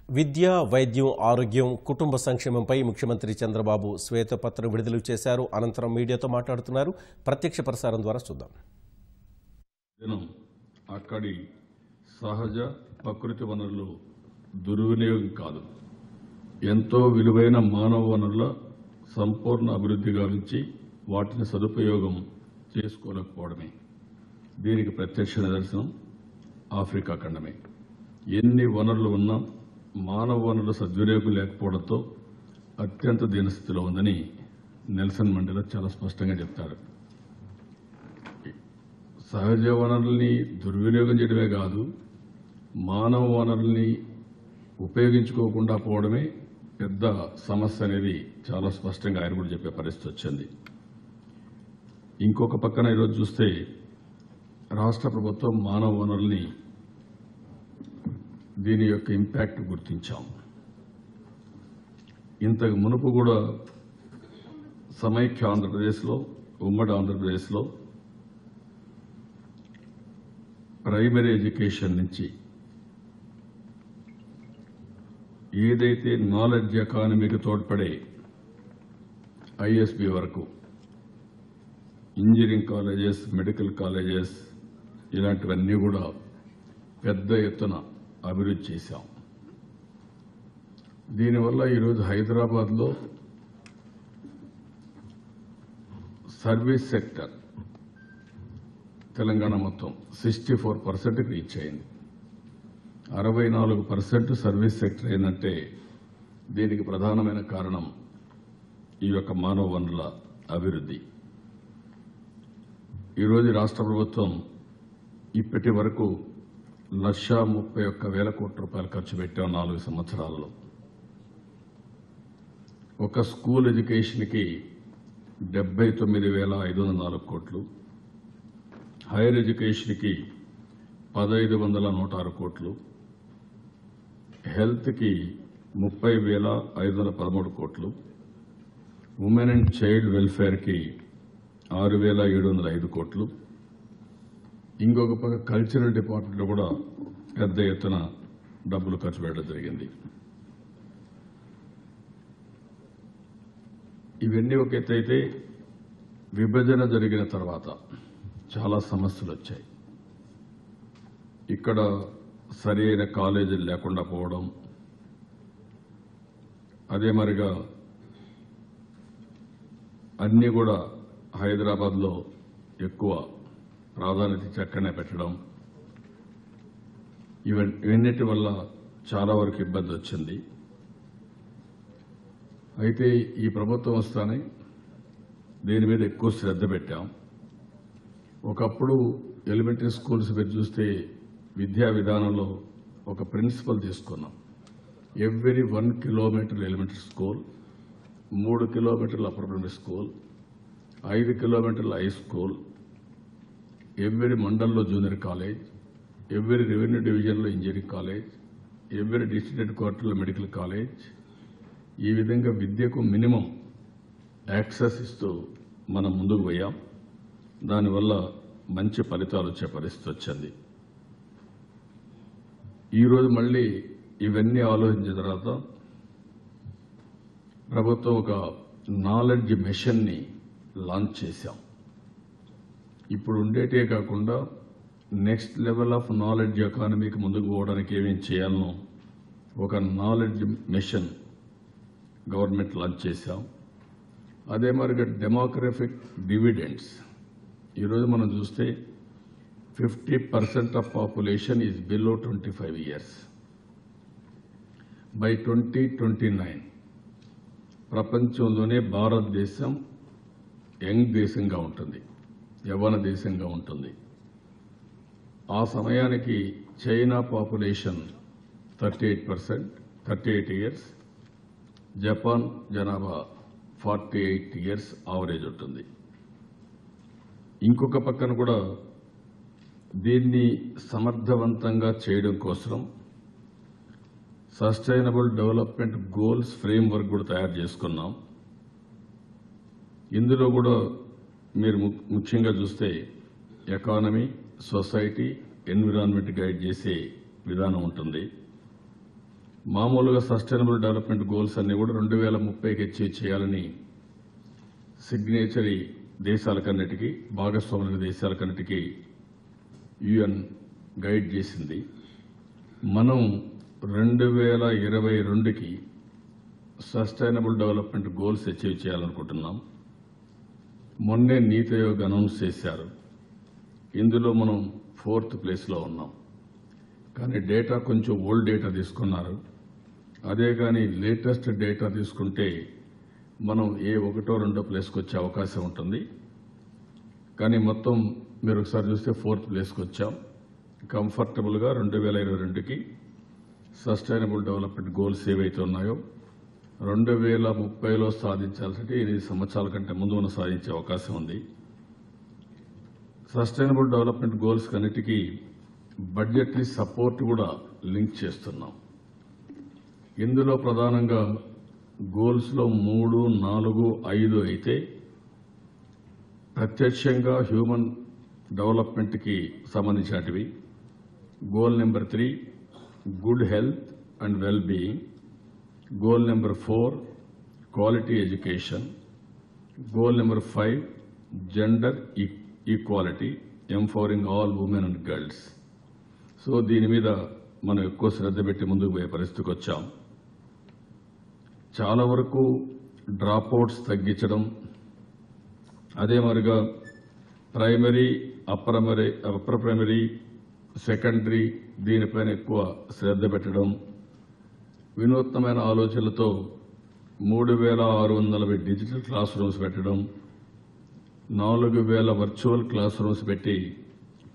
విద్య, వైద్యం, ఆరోగ్యం, కుటుంబ సంక్షేమంపై ముఖ్యమంత్రి చంద్రబాబు శ్వేతపత్రం విడుదల చేశారు. అనంతరం మీడియాతో మాట్లాడుతున్నారు. ప్రత్యక్ష ప్రసారం ద్వారా చూద్దాం. అక్కడి సహజ ప్రకృతి వనరులు దుర్వినియోగం కాదు, ఎంతో విలువైన మానవ వనరుల సంపూర్ణ అభివృద్ధి గావించి వాటిని సదుపయోగం చేసుకోలేకపోవడమే. దీనికి ప్రత్యక్ష నిదర్శనం ఆఫ్రికా ఖండమే. ఎన్ని వనరులు ఉన్నా మానవ వనరుల సద్వినియోగం లేకపోవడంతో అత్యంత దీనస్థితిలో ఉందని నెల్సన్ మండేలా చాలా స్పష్టంగా చెప్తారు. సహజ వనరుల్ని దుర్వినియోగం చేయడమే కాదు, మానవ వనరుల్ని ఉపయోగించుకోకుండా పోవడమే పెద్ద సమస్య అనేది చాలా స్పష్టంగా ఆయన కూడా చెప్పే పరిస్థితి వచ్చింది. ఇంకొక పక్కన ఈరోజు చూస్తే రాష్ట్ర ప్రభుత్వం మానవ వనరుల్ని దీని యొక్క ఇంపాక్ట్ గుర్తించాం. ఇంతకు మునుపు కూడా సమైక్య ఆంధ్రప్రదేశ్లో, ఉమ్మడి ఆంధ్రప్రదేశ్లో ప్రైమరీ ఎడ్యుకేషన్ నుంచి ఏదైతే నాలెడ్జ్ ఎకానమీకి తోడ్పడే ఐఎస్బి వరకు ఇంజనీరింగ్ కాలేజెస్, మెడికల్ కాలేజెస్ ఇలాంటివన్నీ కూడా పెద్ద ఎత్తున అభివృద్ధి చేశాం. దీనివల్ల ఈరోజు హైదరాబాద్లో సర్వీస్ సెక్టర్ తెలంగాణ మొత్తం 64% రీచ్ అయింది. 64% సర్వీస్ సెక్టర్ ఏంటంటే దీనికి ప్రధానమైన కారణం ఈ యొక్క మానవ వనరుల అభివృద్ధి. ఈరోజు రాష్ట్ర ప్రభుత్వం ఇప్పటి వరకు 1,31,000 కోట్ల రూపాయలు ఖర్చు పెట్టాం 4 సంవత్సరాలలో. ఒక స్కూల్ ఎడ్యుకేషన్కి 79,504 కోట్లు, హైయర్ ఎడ్యుకేషన్కి 1,506 కోట్లు, హెల్త్కి 30,513 కోట్లు, ఉమెన్ అండ్ చైల్డ్ వెల్ఫేర్కి 6,705 కోట్లు, ఇంకొక పక్క కల్చరల్ డిపార్ట్మెంట్లో కూడా పెద్ద ఎత్తున డబ్బులు ఖర్చు పెట్టడం జరిగింది. ఇవన్నీ ఒక ఎత్తు అయితే విభజన జరిగిన తర్వాత చాలా సమస్యలు వచ్చాయి. ఇక్కడ సరి అయిన కాలేజీలు లేకుండా పోవడం, అదే మరిగా అన్నీ కూడా హైదరాబాద్లో ఎక్కువ ప్రాధాన్యత చక్కనే పెట్టడం, ఇవన్నిటి వల్ల చాలా వరకు ఇబ్బంది వచ్చింది. అయితే ఈ ప్రభుత్వం వస్తానే దీని మీద ఎక్కువ శ్రద్ధ పెట్టాం. ఒకప్పుడు ఎలిమెంటరీ స్కూల్స్ మీరు చూస్తే విద్యా విధానంలో ఒక ప్రిన్సిపల్ తీసుకున్నాం. ఎవ్రీ 1 కిలోమీటర్ ఎలిమెంటరీ స్కూల్, 3 కిలోమీటర్ల అప్పర్ ప్రైమరీ స్కూల్, 5 కిలోమీటర్ల హై స్కూల్, ఎవ్రీ మండల్లో జూనియర్ కాలేజ్, ఎవ్రీ రెవెన్యూ డివిజన్లో engineering college, every district head క్వార్టర్లో మెడికల్ కాలేజ్, ఈ విధంగా విద్యకు మినిమం యాక్సెస్ ఇస్తూ మనం ముందుకు పోయాం. దానివల్ల మంచి ఫలితాలు వచ్చే పరిస్థితి వచ్చింది. ఈరోజు మళ్ళీ ఇవన్నీ ఆలోచించిన తర్వాత ప్రభుత్వం ఒక నాలెడ్జ్ మిషన్ని లాంచ్ చేశాం. ఇప్పుడు ఉండేటే కాకుండా నెక్స్ట్ లెవెల్ ఆఫ్ నాలెడ్జ్ ఎకానమీకి ముందుకు పోవడానికి ఏమేం చేయాలనో ఒక నాలెడ్జ్ మిషన్ గవర్నమెంట్ లాంచ్ చేశాం. అదే మరిగా డెమోగ్రఫిక్ డివిడెండ్స్ ఈరోజు మనం చూస్తే 50% of population is below 25 years. By 2029 ప్రపంచంలోనే భారతదేశం యంగ్ దేశంగా ఉంటుంది, యవ్వన దేశంగా ఉంటుంది. ఆ సమయానికి చైనా పాపులేషన్ 38 ఇయర్స్, జపాన్ జనాభా 48 ఇయర్స్ ఆవరేజ్ ఉంటుంది. ఇంకొక పక్కన కూడా దీన్ని సమర్థవంతంగా చేయడం కోసం సస్టైనబుల్ డెవలప్మెంట్ గోల్స్ ఫ్రేమ్వర్క్ కూడా తయారు చేసుకున్నాం. ఇందులో కూడా మీరు ముఖ్యంగా చూస్తే ఎకానమీ, సొసైటీ, ఎన్విరాన్మెంట్ గైడ్ చేసే విధానం ఉంటుంది. మామూలుగా సస్టైనబుల్ డెవలప్మెంట్ గోల్స్ అన్ని కూడా 2030కి అచీవ్ చేయాలని సిగ్నేచరీ దేశాలకన్నిటికీ భాగస్వామ్య దేశాలకన్నిటికీ యుఎన్ గైడ్ చేసింది. మనం 2022కి సస్టైనబుల్ డెవలప్మెంట్ గోల్స్ అచీవ్ చేయాలనుకుంటున్నాం. మొన్నే నీతి ఆయోగ్ అనౌన్స్ చేశారు. ఇందులో మనం 4th ప్లేస్లో ఉన్నాం. కానీ డేటా కొంచెం ఓల్డ్ డేటా తీసుకున్నారు. అదే కానీ లేటెస్ట్ డేటా తీసుకుంటే మనం ఏ 1ో 2ో ప్లేస్కి వచ్చే అవకాశం ఉంటుంది. కానీ మొత్తం మీరు ఒకసారి చూస్తే 4th ప్లేస్కి వచ్చాం. కంఫర్టబుల్గా 2022కి సస్టైనబుల్ డెవలప్మెంట్ గోల్స్ ఏవైతే ఉన్నాయో 2030లో సాధించాల్సింటే 8 సంవత్సరాల కంటే ముందు మనం సాధించే అవకాశం ఉంది. సస్టైనబుల్ డెవలప్మెంట్ గోల్స్ అన్నిటికీ బడ్జెటరీ సపోర్ట్ కూడా లింక్ చేస్తున్నాం. ఇందులో ప్రధానంగా గోల్స్లో 3, 4, 5 అయితే ప్రత్యక్షంగా హ్యూమన్ డెవలప్మెంట్కి సంబంధించినటివి. Goal number 3 good health and well being. Goal number 4 quality education. Goal number 5 gender equality, empowering all women and girls. So దీని మీద మనం ఎక్కువ శ్రద్ధ పెట్టి ముందుకు పోయే పరిస్థితికి వచ్చాం. చాలా వరకు డ్రాప్అవుట్స్ తగ్గించడం, అదే మరిగా ప్రైమరీ, అప్పర్ ప్రైమరీ, సెకండరీ దీనిపైన ఎక్కువ శ్రద్ధ పెట్టడం, వినూత్నమైన ఆలోచనలతో 3640 డిజిటల్ క్లాస్ రూమ్స్ పెట్టడం, 4000 వర్చువల్ క్లాస్ రూమ్స్ పెట్టి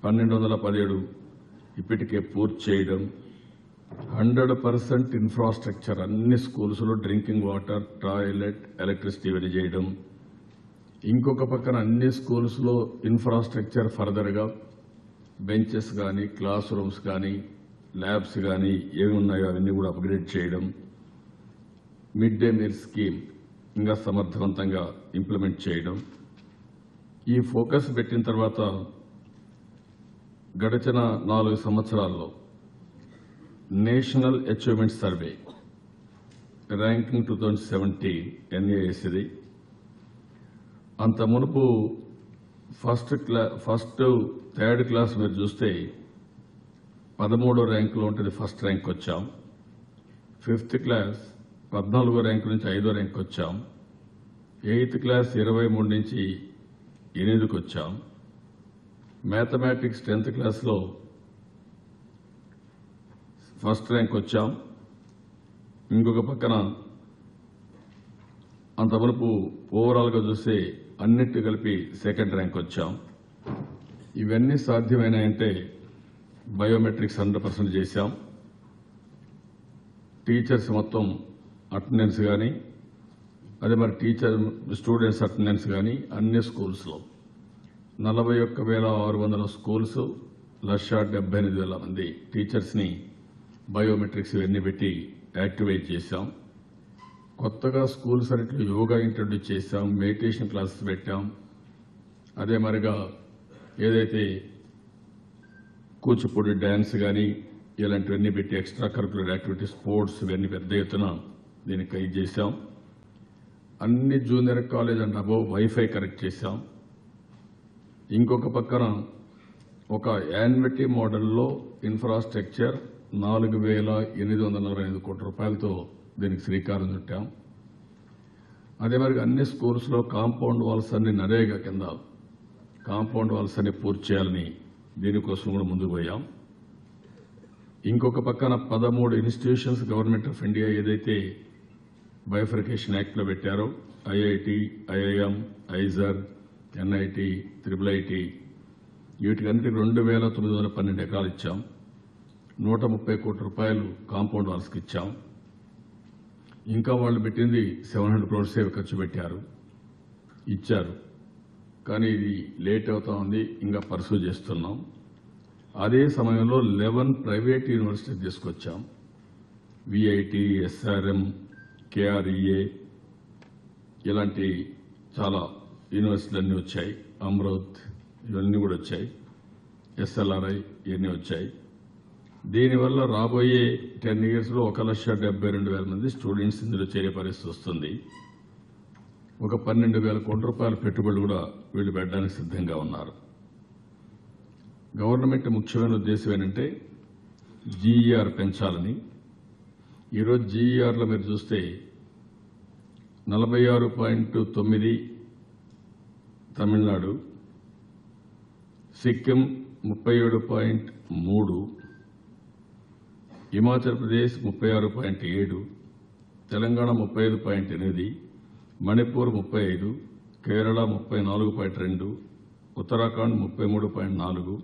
1217 ఇప్పటికే పూర్తి చేయడం, 100% ఇన్ఫ్రాస్ట్రక్చర్ అన్ని స్కూల్స్లో డ్రింకింగ్ వాటర్, టాయిలెట్, ఎలక్ట్రిసిటీ ఇవన్నీ చేయడం. ఇంకొక పక్కన అన్ని స్కూల్స్లో ఇన్ఫ్రాస్ట్రక్చర్ ఫర్దర్గా బెంచెస్ కానీ, క్లాస్ రూమ్స్ కానీ, ల్యాబ్స్ కానీ ఏమి ఉన్నాయో అవన్నీ కూడా అప్గ్రేడ్ చేయడం. మిడ్ డే మీల్ స్కీమ్ ఇంకా సమర్థవంతంగా ఇంప్లిమెంట్ చేయడం. ఈ ఫోకస్ పెట్టిన తర్వాత గడిచిన 4 సంవత్సరాల్లో నేషనల్ అచీవ్మెంట్ సర్వే ర్యాంకింగ్ 2017 ఎన్ఏఎస్ది అంత మునుపు ఫస్ట్ 3rd క్లాస్ మీరు చూస్తే 13వ ర్యాంకులో ఉంటుంది, ఫస్ట్ ర్యాంక్ వచ్చాం. 5th క్లాస్ 14వ ర్యాంకు నుంచి 5వ ర్యాంక్ వచ్చాం. 8th క్లాస్ 23 నుంచి 8కి వచ్చాం. మ్యాథమెటిక్స్ 10th క్లాస్లో ఫస్ట్ ర్యాంక్ వచ్చాం. ఇంకొక పక్కన అంతవరకు ఓవరాల్గా చూస్తే అన్నిటి కలిపి 2nd ర్యాంక్ వచ్చాం. ఇవన్నీ సాధ్యమైనాయంటే బయోమెట్రిక్స్ 100% చేశాం. టీచర్స్ మొత్తం అటెండెన్స్ కానీ, అదే మరి స్టూడెంట్స్ అటెండెన్స్ కానీ అన్ని స్కూల్స్లో 41,600 స్కూల్స్ 1,78,000 మంది టీచర్స్ని బయోమెట్రిక్స్ ఇవన్నీ పెట్టి యాక్టివేట్ చేశాం. కొత్తగా స్కూల్స్ అన్నింటిలో యోగా ఇంట్రడ్యూస్ చేశాం, మెడిటేషన్ క్లాసెస్ పెట్టాం. అదే మరిగా ఏదైతే కూచిపూడి డ్యాన్స్ కానీ ఇలాంటివన్నీ పెట్టి ఎక్స్ట్రా కరికులర్ యాక్టివిటీస్, స్పోర్ట్స్ ఇవన్నీ పెద్ద ఎత్తున దీనికి ఖైదు చేశాం. అన్ని junior college and above wifi correct చేశాం. ఇంకొక పక్కన ఒక యాన్యుటీ మోడల్లో ఇన్ఫ్రాస్ట్రక్చర్ 4,845 కోట్ల రూపాయలతో దీనికి శ్రీకారం చుట్టాం. అదే మరి అన్ని స్కూల్స్లో కాంపౌండ్ వాల్స్ అన్ని నరేగా కింద కాంపౌండ్ వాల్స్ అన్ని పూర్తి చేయాలని దీనికోసం కూడా ముందుకు పోయాం. ఇంకొక పక్కన 13 ఇన్స్టిట్యూషన్స్ గవర్నమెంట్ ఆఫ్ ఇండియా ఏదైతే బైఫర్కేషన్ యాక్ట్లో పెట్టారో IIT, IIM, IISER, NIT, IIIT వీటికన్నిటికి 2,912 ఎకరాలు ఇచ్చాం. 130 కోట్ల రూపాయలు కాంపౌండ్ వాల్స్కి ఇచ్చాం. ఇంకా వాళ్ళు పెట్టింది 700 crores ఖర్చు పెట్టారు, ఇచ్చారు. కానీ ఇది లేట్ అవుతా ఉంది, ఇంకా పర్సూ చేస్తున్నాం. అదే సమయంలో 11 ప్రైవేట్ యూనివర్సిటీస్ తీసుకొచ్చాం. విఐటి, ఎస్ఆర్ఎం, కేఆర్ఈఏ ఇలాంటి చాలా యూనివర్సిటీలు అన్నీ వచ్చాయి. అమృత్ ఇవన్నీ కూడా వచ్చాయి. ఎస్ఎల్ఆర్ఐ ఇవన్నీ వచ్చాయి. దీనివల్ల రాబోయే 10 ఇయర్స్లో 1,72,000 మంది స్టూడెంట్స్ ఇందులో చేరే పరిస్థితి వస్తుంది. ఒక 12,000 కోట్ల రూపాయల పెట్టుబడులు కూడా వీళ్ళు పెట్టడానికి సిద్ధంగా ఉన్నారు. గవర్నమెంట్ ముఖ్యమైన ఉద్దేశం ఏంటంటే జీఈఆర్ పెంచాలని. ఈరోజు జీఈఆర్లో మీరు చూస్తే 46.9 తమిళనాడు, సిక్కిం 37.3, హిమాచల్ ప్రదేశ్ 36.7, తెలంగాణ 35.8, మణిపూర్ 35, కేరళ 34.2, ఉత్తరాఖండ్ 33.4,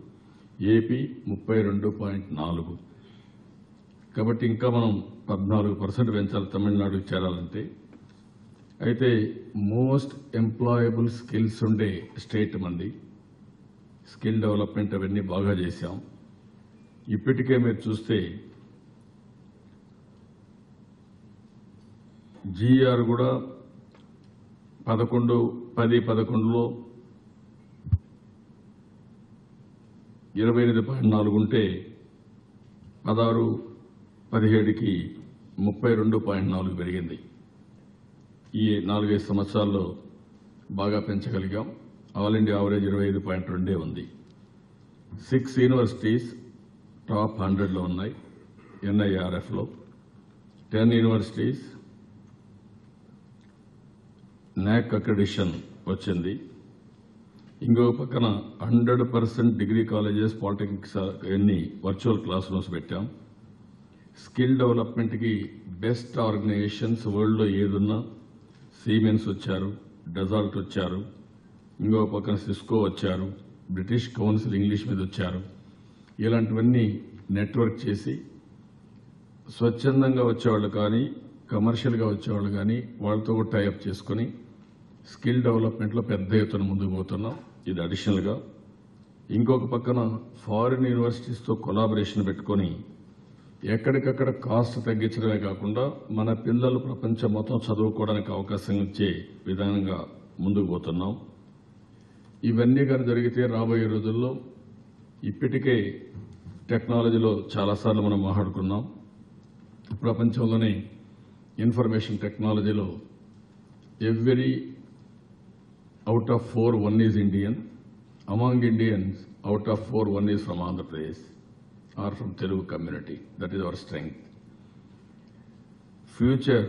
ఏపీ 32.4. కాబట్టి ఇంకా మనం 14% పెంచాలి తమిళనాడు చేరాలంటే. అయితే మోస్ట్ ఎంప్లాయబుల్ స్కిల్స్ ఉండే స్టేట్ మంది. స్కిల్ డెవలప్మెంట్ అవన్నీ బాగా చేశాం. ఇప్పటికే మీరు చూస్తే జీఆర్ కూడా 10-11లో 28.4 ఉంటే 16-17కి 32.4 పెరిగింది. ఈ 4-5 సంవత్సరాల్లో బాగా పెంచగలిగాం. ఆల్ ఇండియా యావరేజ్ 25.2 ఉంది. 6 యూనివర్సిటీస్ టాప్ 100లో ఉన్నాయి ఎన్ఐఆర్ఎఫ్లో. 10 యూనివర్సిటీస్ NAC అక్రెడిషన్ వచ్చింది. ఇంకో పక్కన 100% డిగ్రీ కాలేజెస్, పాలిటెక్నిక్స్ అన్ని వర్చువల్ క్లాస్ రూమ్స్ పెట్టాం. స్కిల్ డెవలప్మెంట్కి బెస్ట్ ఆర్గనైజేషన్స్ వరల్డ్లో ఏదున్నా సీమెన్స్ వచ్చారు, డెజాల్ట్ వచ్చారు, ఇంకో పక్కన సిస్కో వచ్చారు, బ్రిటిష్ కౌన్సిల్ ఇంగ్లీష్ మీద వచ్చారు. ఇలాంటివన్నీ నెట్వర్క్ చేసి స్వచ్ఛందంగా వచ్చేవాళ్ళు కానీ కమర్షియల్గా వచ్చేవాళ్ళు కానీ వాళ్ళతో కూడా టైఅప్ చేసుకుని స్కిల్ డెవలప్మెంట్లో పెద్ద ఎత్తున ముందుకు పోతున్నాం. ఇది అడిషనల్గా. ఇంకొక పక్కన ఫారిన్ యూనివర్సిటీస్తో కొలాబరేషన్ పెట్టుకొని ఎక్కడికక్కడ కాస్ట్ తగ్గించడమే కాకుండా మన పిల్లలు ప్రపంచం మొత్తం చదువుకోవడానికి అవకాశం ఇచ్చే విధానంగా ముందుకు పోతున్నాం. ఇవన్నీ కానీ జరిగితే రాబోయే రోజుల్లో ఇప్పటికే టెక్నాలజీలో చాలాసార్లు మనం మాట్లాడుకున్నాం. ప్రపంచంలోనే ఇన్ఫర్మేషన్ టెక్నాలజీలో every out of 4, 1 is Indian. Among Indians, out of 4, 1 is from Andhra Pradesh or from Telugu community. That is our strength. Future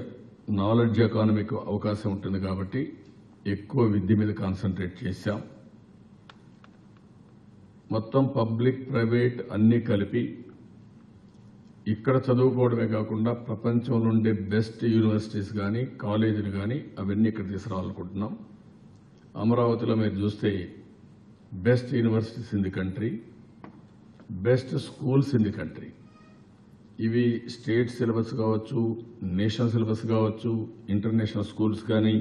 knowledge economy కు అవకాశం ఉంటుంది కాబట్టి ఎక్కువ విద్య మీద కాన్సన్ట్రేట్ చేశాం. మొత్తం పబ్లిక్ ప్రైవేట్ అన్ని కలిపి ఇక్కడ చదువుకోవడమే కాకుండా ప్రపంచంలో ఉండే బెస్ట్ యూనివర్సిటీస్ కానీ కాలేజీలు కానీ అవన్నీ ఇక్కడ తీసుకురావాలనుకుంటున్నాం. అమరావతిలో మీరు చూస్తే best universities in the country, best schools in the country. ఇవి స్టేట్ సిలబస్ కావచ్చు, నేషనల్ సిలబస్ కావచ్చు, ఇంటర్నేషనల్ స్కూల్స్ కానీ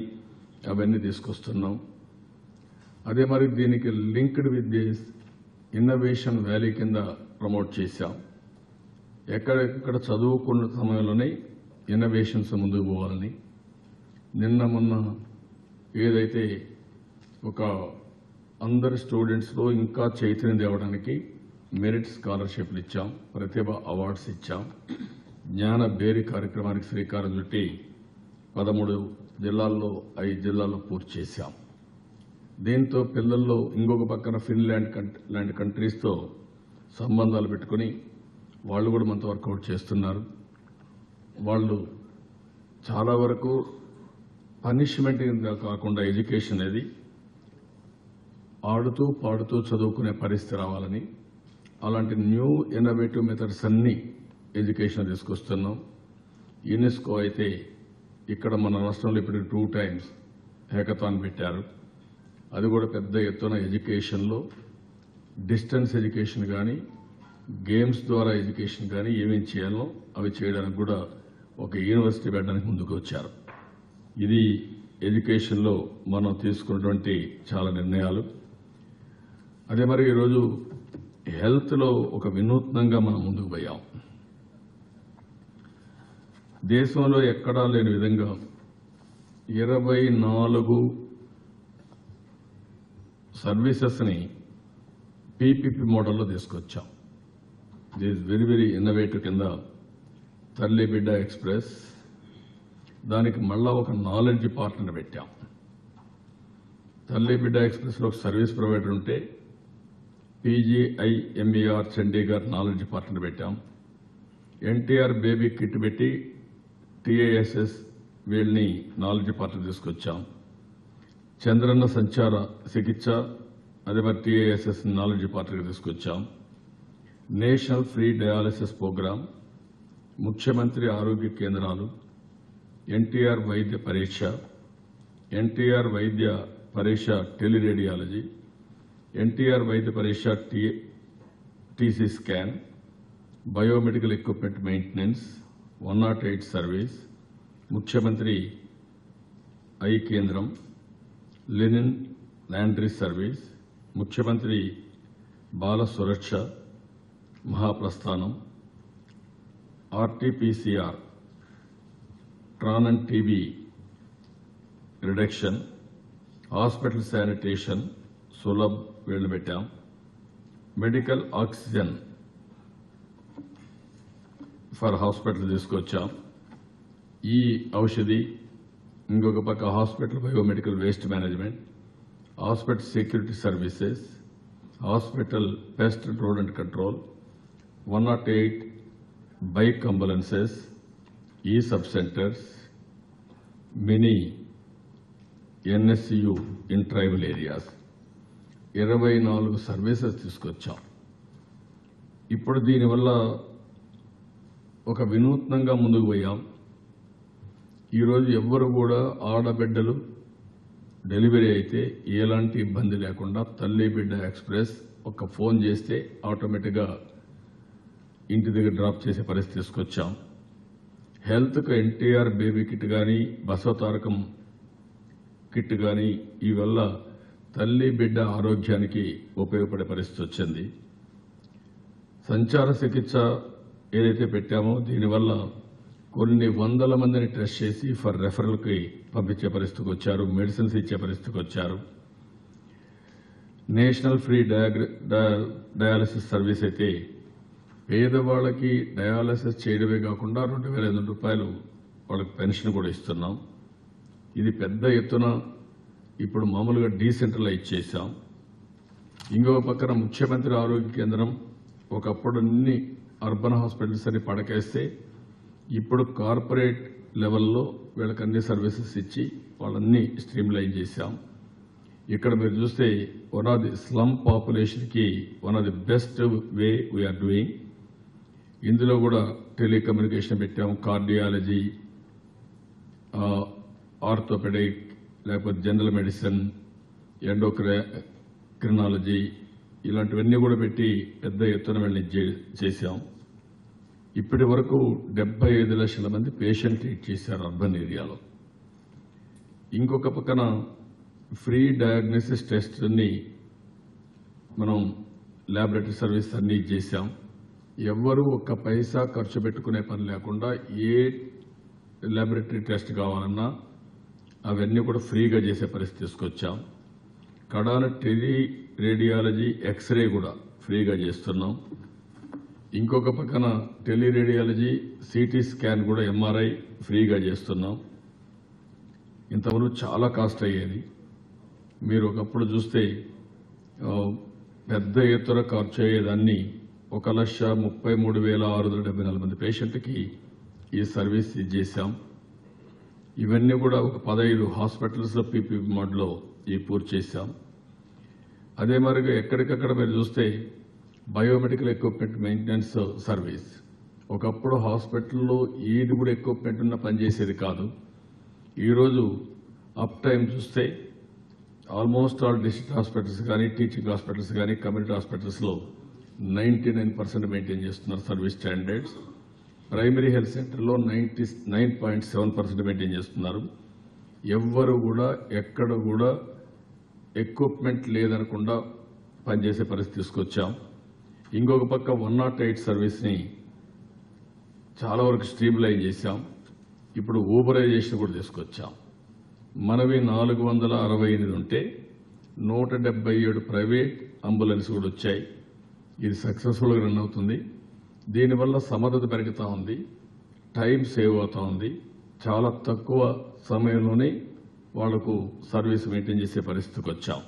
అవన్నీ తీసుకొస్తున్నాం. అదే మరి దీనికి linked with this innovation valley కింద ప్రమోట్ చేశాం. ఎక్కడెక్కడ చదువుకున్న సమయంలోనే ఇన్నోవేషన్స్ ముందుకు పోవాలని. నిన్న మొన్న ఏదైతే ఒక అందరి స్టూడెంట్స్లో ఇంకా చైతన్యం తేవడానికి మెరిట్ స్కాలర్షిప్లు ఇచ్చాం, ప్రతిభ అవార్డ్స్ ఇచ్చాం. జ్ఞాన బేరీ కార్యక్రమానికి శ్రీకారం చుట్టి 13 జిల్లాల్లో 5 జిల్లాల్లో పూర్తి చేశాం. దీంతో పిల్లల్లో ఇంకొక పక్కన ఫిన్లాండ్ లాంటి కంట్రీస్తో సంబంధాలు పెట్టుకుని వాళ్ళు కూడా మనతో వర్కౌట్ చేస్తున్నారు. వాళ్ళు చాలా వరకు పనిష్మెంట్ కాకుండా ఎడ్యుకేషన్ అనేది ఆడుతూ పాడుతూ చదువుకునే పరిస్థితి రావాలని అలాంటి న్యూ ఇన్నోవేటివ్ మెథడ్స్ అన్ని ఎడ్యుకేషన్ తీసుకొస్తున్నాం. యునెస్కో అయితే ఇక్కడ మన రాష్ట్రంలో ఇప్పుడు 2 times హ్యాకథాన్ పెట్టారు. అది కూడా పెద్ద ఎత్తున ఎడ్యుకేషన్లో డిస్టెన్స్ ఎడ్యుకేషన్ కానీ గేమ్స్ ద్వారా ఎడ్యుకేషన్ కానీ ఏమేమి చేయాలో అవి చేయడానికి కూడా ఒక యూనివర్సిటీ పెట్టడానికి ముందుకు వచ్చారు. ఇది ఎడ్యుకేషన్లో మనం తీసుకున్నటువంటి చాలా నిర్ణయాలు. అదే మరి ఈరోజు హెల్త్లో ఒక వినూత్నంగా మనం ముందుకు పోయాం. దేశంలో ఎక్కడా లేని విధంగా 24 సర్వీసెస్ని పీపీపీ మోడల్లో తీసుకొచ్చాం. దిస్ వెరీ ఇన్నోవేటివ్ కింద తల్లి బిడ్డ ఎక్స్ప్రెస్, దానికి మళ్ళా ఒక నాలెడ్జ్ పార్ట్నర్ పెట్టాం. తల్లి బిడ్డ ఎక్స్ప్రెస్లో ఒక సర్వీస్ ప్రొవైడర్ ఉంటే PGIMER చండీగఢ్ నాలెడ్జ్ పార్ట్నర్ పెట్టాం. ఎన్టీఆర్ బేబీ కిట్ పెట్టి TASS వీళ్ళని నాలెడ్జ్ పార్ట్నర్ తీసుకొచ్చాం. చంద్రన్న సంచార చికిత్స అదే మరి TASS నాలెడ్జ్ పార్ట్నర్ తీసుకొచ్చాం. నేషనల్ ఫ్రీ డయాలసిస్ ప్రోగ్రాం, ముఖ్యమంత్రి ఆరోగ్య కేంద్రాలు, ఎన్టీఆర్ వైద్య పరీక్ష, ఎన్టీఆర్ వైద్య పరీక్ష టెలిరేడియాలజీ, ఎన్టీఆర్ వైద్య పరీక్ష TC scan, biomedical equipment maintenance, 108 service, ముఖ్యమంత్రి ఐ కేంద్రం, లినిన్ లాండ్రీ సర్వీస్, ముఖ్యమంత్రి బాల సురక్ష, మహాప్రస్థానం, RT-PCR Tron and TB reduction, hospital sanitation Sulabh వీళ్ళు పెట్టాం. మెడికల్ ఆక్సిజన్ ఫర్ హాస్పిటల్ తీసుకొచ్చాం. ఈ ఔషధి, ఇంకొక పక్క hospital biomedical waste management, hospital security services, hospital pest rodent control, 108 bike ambulances, ఈ sub centres, mini NSCU in tribal areas 24 services తీసుకొచ్చాం. ఇప్పుడు దీనివల్ల ఒక వినూత్నంగా ముందుకు పోయాం. ఈరోజు ఎవ్వరు కూడా ఆడబిడ్డలు డెలివరీ అయితే ఎలాంటి ఇబ్బంది లేకుండా తల్లి బిడ్డ ఎక్స్ప్రెస్ ఒక ఫోన్ చేస్తే ఆటోమేటిక్గా ఇంటి దగ్గర డ్రాప్ చేసే పరిస్థితి తీసుకొచ్చాం. హెల్త్కు ఎన్టీఆర్ బేబీ కిట్ కానీ, బసవతారకం కిట్ కానీ, ఈ వల్ల తల్లి బిడ్డ ఆరోగ్యానికి ఉపయోగపడే పరిస్థితి వచ్చింది. సంచార చికిత్స ఏదైతే పెట్టామో దీనివల్ల కొన్ని వందల మందిని టెస్ట్ చేసి ఫర్ రెఫరల్కి పంపించే పరిస్థితికి వచ్చారు, మెడిసిన్స్ ఇచ్చే పరిస్థితికి వచ్చారు. నేషనల్ ఫ్రీ డయాలసిస్ సర్వీస్ అయితే పేదవాళ్ళకి డయాలసిస్ చేయడమే కాకుండా 2,500 రూపాయలు వాళ్ళకి పెన్షన్ కూడా ఇస్తున్నాం. ఇది పెద్ద ఎత్తున ఇప్పుడు మామూలుగా డీసెంట్రలైజ్ చేశాం. ఇంకో పక్కన ముఖ్యమంత్రి ఆరోగ్య కేంద్రం ఒకప్పుడు అన్ని అర్బన్ హాస్పిటల్స్ అని పడకేస్తే ఇప్పుడు కార్పొరేట్ లెవెల్లో వీళ్ళకి అన్ని సర్వీసెస్ ఇచ్చి వాళ్ళన్ని స్ట్రీమ్లైన్ చేశాం. ఇక్కడ మీరు చూస్తే వన్ ఆఫ్ ది స్లమ్ పాపులేషన్కి one of the best way we are doing. ఇందులో కూడా టెలికమ్యూనికేషన్ పెట్టాం, కార్డియాలజీ, ఆర్థోపెడిక్, లేకపోతే జనరల్ మెడిసిన్, ఎండోక్రినాలజీ ఇలాంటివన్నీ కూడా పెట్టి పెద్ద ఎత్తున వెళ్ళి చేశాం. ఇప్పటి వరకు 75 లక్షల మంది పేషెంట్ ట్రీట్ చేశారు అర్బన్ ఏరియాలో. ఇంకొక పక్కన ఫ్రీ డయాగ్నోసిస్ టెస్ట్ అన్ని మనం ల్యాబొరేటరీ సర్వీస్ అన్ని చేశాం. ఎవ్వరూ ఒక్క పైసా ఖర్చు పెట్టుకునే పని లేకుండా ఏ ల్యాబొరేటరీ టెస్ట్ కావాలన్నా అవన్నీ కూడా ఫ్రీగా చేసే పరిస్థితి తీసుకొచ్చాం. కడాన టెలి రేడియాలజీ, ఎక్స్రే కూడా ఫ్రీగా చేస్తున్నాం. ఇంకొక పక్కన టెలి రేడియాలజీ, సిటీ స్కాన్ కూడా MRI ఫ్రీగా చేస్తున్నాం. ఇంతవరకు చాలా కాస్ట్ అయ్యేది. మీరు ఒకప్పుడు చూస్తే పెద్ద ఎత్తున ఖర్చు అయ్యేదాన్ని 1,33,674 మంది పేషెంట్కి ఈ సర్వీస్ చేశాం. ఇవన్నీ కూడా ఒక 15 హాస్పిటల్స్లో PPP మోడ్లో ఈ పూర్తి చేశాం. అదే మరిగా ఎక్కడికక్కడ మీరు చూస్తే బయోమెడికల్ ఎక్విప్మెంట్ మెయింటెనెన్స్ సర్వీస్, ఒకప్పుడు హాస్పిటల్లో ఏది కూడా ఎక్విప్మెంట్ ఉన్న పనిచేసేది కాదు. ఈరోజు అప్ టైం చూస్తే ఆల్మోస్ట్ ఆల్ డిస్ట్రిక్ట్ హాస్పిటల్స్ కానీ, టీచింగ్ హాస్పిటల్స్ కానీ, కమ్యూనిటీ హాస్పిటల్స్లో 99% మెయింటైన్ చేస్తున్నారు సర్వీస్ స్టాండర్డ్స్. ప్రైమరీ హెల్త్ సెంటర్లో 99.7% మెయింటైన్ చేస్తున్నారు. ఎవ్వరు కూడా ఎక్కడ కూడా ఎక్విప్మెంట్ లేదనకుండా పనిచేసే పరిస్థితి తీసుకొచ్చాం. ఇంకొక పక్క 108 సర్వీస్ని చాలా వరకు స్ట్రీమ్లైన్ చేశాం. ఇప్పుడు ఊబరైజేషన్ కూడా తీసుకొచ్చాం. మనవి 468 ఉంటే 177 ప్రైవేట్ అంబులెన్స్ కూడా వచ్చాయి. ఇది సక్సెస్ఫుల్గా రన్ అవుతుంది. దీనివల్ల సమర్థత పెరుగుతూ ఉంది, టైం సేవ్ అవుతా ఉంది. చాలా తక్కువ సమయంలోనే వాళ్లకు సర్వీస్ మెయింటైన్ చేసే పరిస్థితికి వచ్చాం.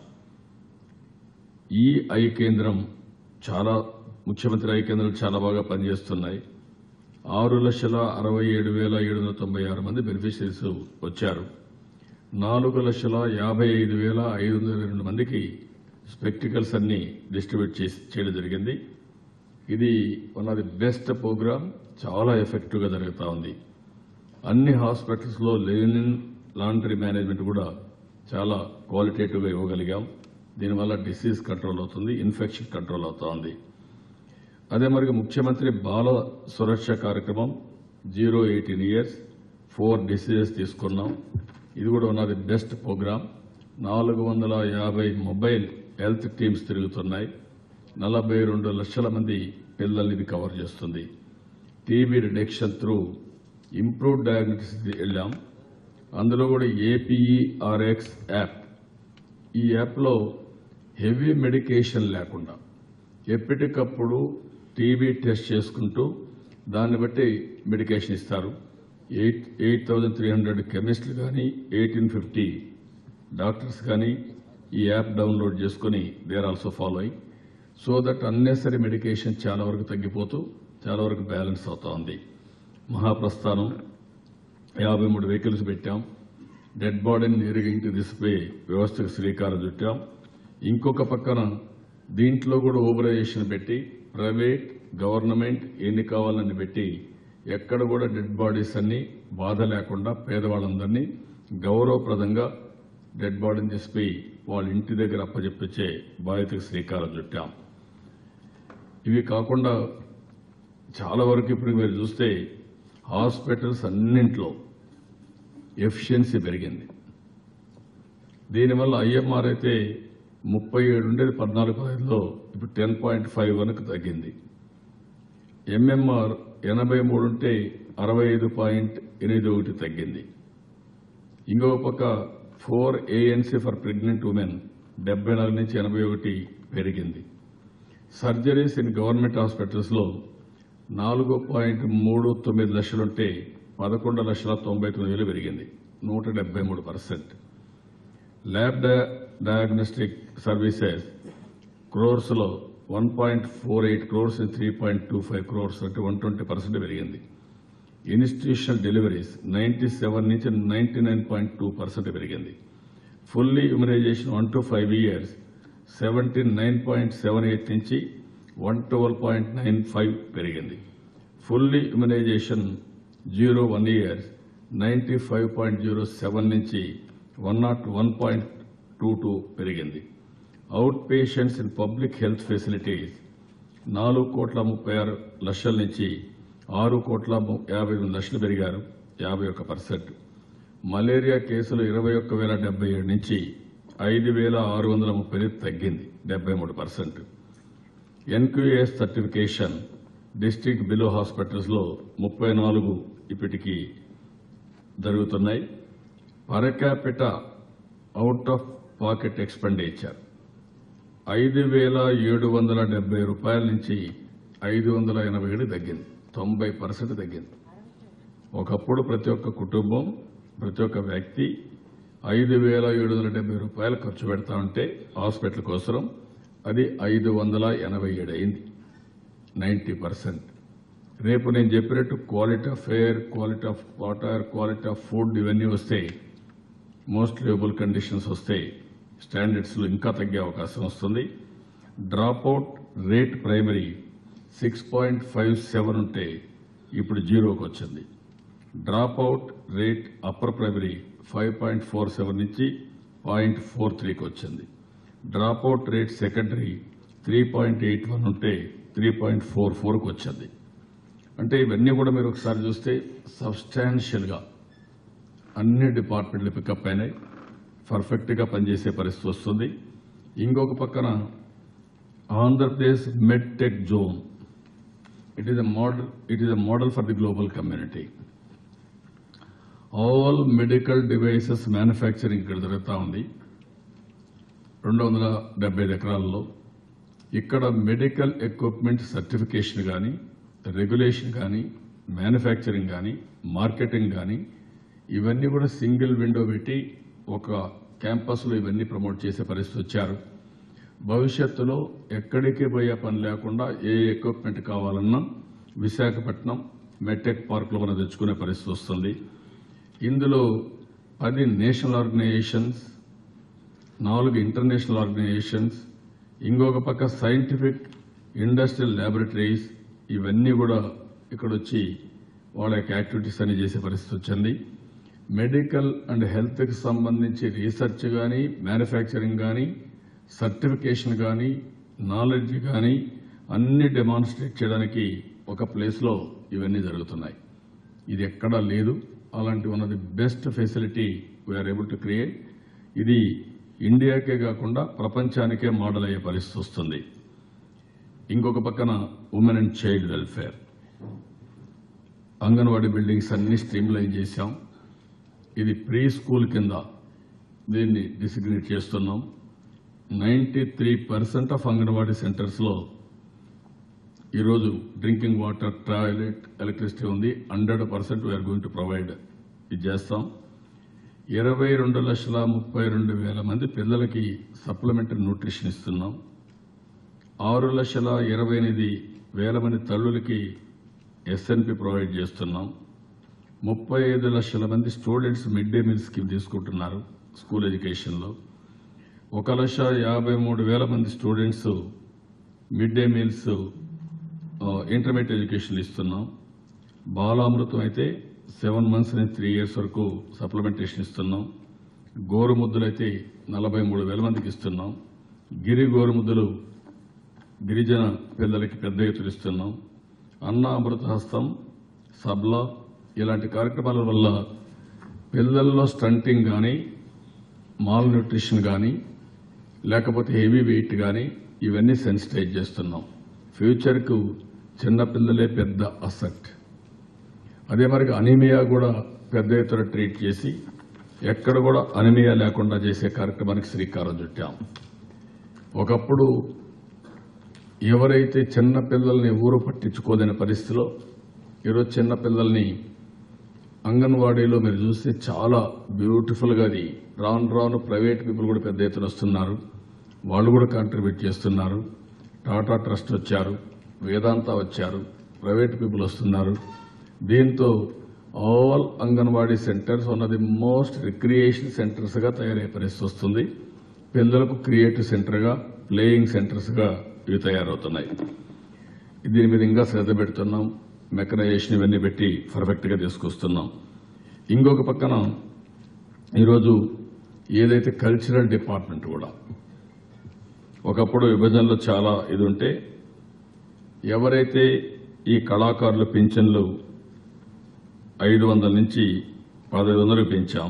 ఈ ఐ కేంద్రం ముఖ్యమంత్రి ఐ కేంద్రాలు చాలా బాగా పనిచేస్తున్నాయి. 6,67,796 మంది బెనిఫిషరీస్ వచ్చారు. 4,55,522 మందికి స్పెక్టికల్స్ అన్ని డిస్ట్రిబ్యూట్ చేయడం జరిగింది. ఇది one of the best program, చాలా ఎఫెక్టివ్ గా జరుగుతూ ఉంది. అన్ని హాస్పిటల్స్ లో లెనిన్ లాండ్రీ మేనేజ్మెంట్ కూడా చాలా క్వాలిటేటివ్ గా ఇవ్వగలిగాం. దీనివల్ల డిసీజ్ కంట్రోల్ అవుతుంది, ఇన్ఫెక్షన్ కంట్రోల్ అవుతా ఉంది. అదే మరి ముఖ్యమంత్రి బాల సురక్ష కార్యక్రమం 0-18 years 4 డిసీజెస్ తీసుకున్నాం. ఇది కూడా one of the best program. 450 mobile health teams తిరుగుతున్నాయి. 42 లక్షల మంది పిల్లల్ని ఇది కవర్ చేస్తుంది. TB reduction through improved diagnostics వెళ్ళాం. అందులో కూడా APERX యాప్, ఈ యాప్లో హెవీ మెడికేషన్ లేకుండా ఎప్పటికప్పుడు టీబీ టెస్ట్ చేసుకుంటూ దాన్ని బట్టి మెడికేషన్ ఇస్తారు. 8,300 కెమిస్టులు కానీ 1,850 డాక్టర్స్ కానీ ఈ యాప్ డౌన్లోడ్ చేసుకుని they are also following. So that unnecessary medication చాలా వరకు తగ్గిపోతూ చాలా వరకు బ్యాలెన్స్ అవుతా ఉంది. మహాప్రస్థానం 53 వెహికల్స్ పెట్టాం. డెడ్ బాడీని నేరుగా ఇంటికి తీసుకుపోయి వ్యవస్థకు శ్రీకారం చుట్టాం. ఇంకొక పక్కన దీంట్లో కూడా ఓబరైజేషన్ పెట్టి ప్రైవేట్ గవర్నమెంట్ ఎన్ని కావాలని పెట్టి ఎక్కడ కూడా డెడ్ బాడీస్ అన్ని బాధ లేకుండా పేదవాళ్ళందరినీ గౌరవప్రదంగా డెడ్ బాడీని తీసుకుపోయి వాళ్ళ ఇంటి దగ్గర అప్పచెప్పించే బాధ్యతకు శ్రీకారం చుట్టాం. ఇవి కాకుండా చాలా వరకు ఇప్పుడు మీరు చూస్తే హాస్పిటల్స్ అన్నింట్లో ఎఫిషియన్సీ పెరిగింది. దీనివల్ల IMR అయితే 37 ఉండేది 14-15లో ఇప్పుడు 10.51కు తగ్గింది. MMR 83 ఉంటే 65.81 తగ్గింది. ఇంకొక పక్క 4 ANC ఫర్ ప్రెగ్నెంట్ ఉమెన్ 74 నుంచి 81 పెరిగింది. సర్జరీస్ ఇన్ గవర్నమెంట్ హాస్పిటల్స్ లో 4.39 లక్షలుంటే 11,99,000 పెరిగింది, 173%. ల్యాబ్ డయాగ్నోస్టిక్ సర్వీసెస్ క్రోర్స్ లో 1.48 crores 3.25 crores అంటే 120% పెరిగింది. ఇన్స్టిట్యూషనల్ డెలివరీస్ 97 నుంచి 99.2% పెరిగింది. ఫుల్లీ ఇమ్యునైజేషన్ 1 to 5 years 79.78 నుంచి 112.95 పెరిగింది. ఫుల్లీ ఇమ్యునైజేషన్ 0-1 years 95.07 నుంచి 101.22 పెరిగింది. Out patients in public health facilities 4,36,00,000 నుంచి 6,58,00,000 పెరిగారు, 51%. మలేరియా కేసులు 21,077 నుంచి 5,630 తగ్గింది, 73%. NQAS certification district below hospitals లో 34 ఇప్పటికీ జరుగుతున్నాయి. Per capita out of pocket expenditure 5,770 రూపాయల నుంచి 587 తగ్గింది, 90% తగ్గింది. ఒకప్పుడు ప్రతి ఒక్క కుటుంబం ప్రతి ఒక్క వ్యక్తి 5,770 రూపాయలు ఖర్చు పెడతా ఉంటే హాస్పిటల్ కోసం అది 587 అయింది, 90%. రేపు నేను చెప్పినట్టు quality of air, quality of water, quality of food ఇవన్నీ వస్తే మోస్ట్ లివబుల్ కండిషన్స్ వస్తే స్టాండర్డ్స్ లో ఇంకా తగ్గే అవకాశం వస్తుంది. డ్రాప్అవుట్ రేట్ ప్రైమరీ 6.57 ఉంటే ఇప్పుడు 0కి వచ్చింది. డ్రాప్అవుట్ రేట్ అప్పర్ ప్రైమరీ 5.47 నుంచి 0.43కి వచ్చింది. డ్రాప్అవుట్ రేట్ సెకండరీ 3.81 ఉంటే 3.44కి వచ్చింది. అంటే ఇవన్నీ కూడా మీరు ఒకసారి చూస్తే సబ్స్టాన్షియల్ గా అన్ని డిపార్ట్మెంట్లు పికప్ అయినాయి, పర్ఫెక్ట్ గా పనిచేసే పరిస్థితి వస్తుంది. ఇంకొక పక్కన Andhra Pradesh med tech zone it is a model for the global community. All medical devices manufacturing ఇక్కడ జరుగుతూ ఉంది 275 ఎకరాల్లో. ఇక్కడ మెడికల్ ఎక్విప్మెంట్ సర్టిఫికేషన్ కానీ రెగ్యులేషన్ కానీ, మ్యానుఫ్యాక్చరింగ్ కానీ, మార్కెటింగ్ కానీ ఇవన్నీ కూడా సింగిల్ విండో పెట్టి ఒక క్యాంపస్లో ఇవన్నీ ప్రమోట్ చేసే పరిస్థితి వచ్చారు. భవిష్యత్తులో ఎక్కడికి పోయే పని లేకుండా ఏ ఎక్విప్మెంట్ కావాలన్నా విశాఖపట్నం మెట్టెక్ పార్క్లో మనం తెచ్చుకునే పరిస్థితి వస్తుంది. ఇందులో 10 నేషనల్ ఆర్గనైజేషన్స్, 4 ఇంటర్నేషనల్ ఆర్గనైజేషన్స్, ఇంకొక పక్క సైంటిఫిక్ ఇండస్ట్రియల్ ల్యాబొరేటరీస్ ఇవన్నీ కూడా ఇక్కడ వచ్చి వాళ్ళ యొక్క యాక్టివిటీస్ అన్ని చేసే పరిస్థితి వచ్చింది. మెడికల్ అండ్ హెల్త్కి సంబంధించి రీసెర్చ్ కానీ, మ్యానుఫ్యాక్చరింగ్ కానీ, సర్టిఫికేషన్ కానీ, నాలెడ్జ్ కానీ అన్ని డెమాన్స్ట్రేట్ చేయడానికి ఒక ప్లేస్లో ఇవన్నీ జరుగుతున్నాయి. ఇది ఎక్కడా లేదు. అలాంటి one of the best facility we are able to create. ఇది ఇండియాకే కాకుండా ప్రపంచానికే మోడల్ అయ్యే పరిస్థితి వస్తుంది. ఇంకొక పక్కన women and child welfare, anganwadi buildings అన్ని స్ట్రీమ్లైన్ చేశాం. ఇది ప్రీ స్కూల్ కింద దీన్ని డిసిగ్నేట్ చేస్తున్నాం. 93% ఆఫ్ అంగన్వాడీ సెంటర్స్లో ఈరోజు డ్రింకింగ్ వాటర్, టాయిలెట్, ఎలక్ట్రిసిటీ ఉంది. 100% వీఆర్ గోయింగ్ టు ప్రొవైడ్ ఇది చేస్తాం. 22,32,000 మంది పిల్లలకి సప్లిమెంటరీ న్యూట్రిషన్ ఇస్తున్నాం. 6,28,000 మంది తల్లులకి SNP ప్రొవైడ్ చేస్తున్నాం. 35 లక్షల మంది students mid day meal scheme తీసుకుంటున్నారు స్కూల్ ఎడ్యుకేషన్లో. 1,53,000 మంది students mid day meals intermediate education ఇస్తున్నాం. బాలామృతం అయితే 7 months నుంచి 3 years వరకు సప్లిమెంటేషన్ ఇస్తున్నాం. గోరుముద్దలైతే 43,000 మందికి ఇస్తున్నాం. గోరుముద్దలు గిరిజన పిల్లలకి పెద్ద ఎత్తులు ఇస్తున్నాం. అన్న అమృత హస్తం, సబ్లా ఇలాంటి కార్యక్రమాల వల్ల పిల్లల్లో స్టంటింగ్ కానీ, మాల్ న్యూట్రిషన్ కానీ, లేకపోతే హెవీ వెయిట్ కానీ ఇవన్నీ సెన్సిటైజ్ చేస్తున్నాం. ఫ్యూచర్కు చిన్నపిల్లలే పెద్ద అసెట్. అదే మరి అనీమియా కూడా పెద్ద ఎత్తున ట్రీట్ చేసి ఎక్కడ కూడా అనీమియా లేకుండా చేసే కార్యక్రమానికి శ్రీకారం చుట్టాం. ఒకప్పుడు ఎవరైతే చిన్నపిల్లల్ని ఊరు పట్టించుకోలేని పరిస్థితిలో ఈరోజు చిన్నపిల్లల్ని అంగన్వాడీలో మీరు చూస్తే చాలా బ్యూటిఫుల్గా అది రాను రాను ప్రైవేట్ పీపుల్ కూడా పెద్ద ఎత్తున వస్తున్నారు. వాళ్ళు కూడా కాంట్రిబ్యూట్ చేస్తున్నారు. టాటా ట్రస్ట్ వచ్చారు, వేదాంత వచ్చారు, ప్రైవేట్ పీపుల్ వస్తున్నారు. దీంతో all anganwadi centres one of the most recreation సెంటర్స్గా తయారయ్యే పరిస్థితి వస్తుంది. పిల్లలకు క్రియేటివ్ సెంటర్గా, ప్లేయింగ్ సెంటర్స్గా ఇవి తయారవుతున్నాయి. దీని మీద ఇంకా శ్రద్ధ పెడుతున్నాం. మెకనైజేషన్ ఇవన్నీ పెట్టి పర్ఫెక్ట్గా తీసుకొస్తున్నాం. ఇంకొక పక్కన ఈరోజు ఏదైతే కల్చరల్ డిపార్ట్మెంట్ కూడా ఒకప్పుడు విభజనలో చాలా ఇది ఉంటే ఎవరైతే ఈ కళాకారుల పింఛన్లు 500 నుంచి 1500 పెంచాం.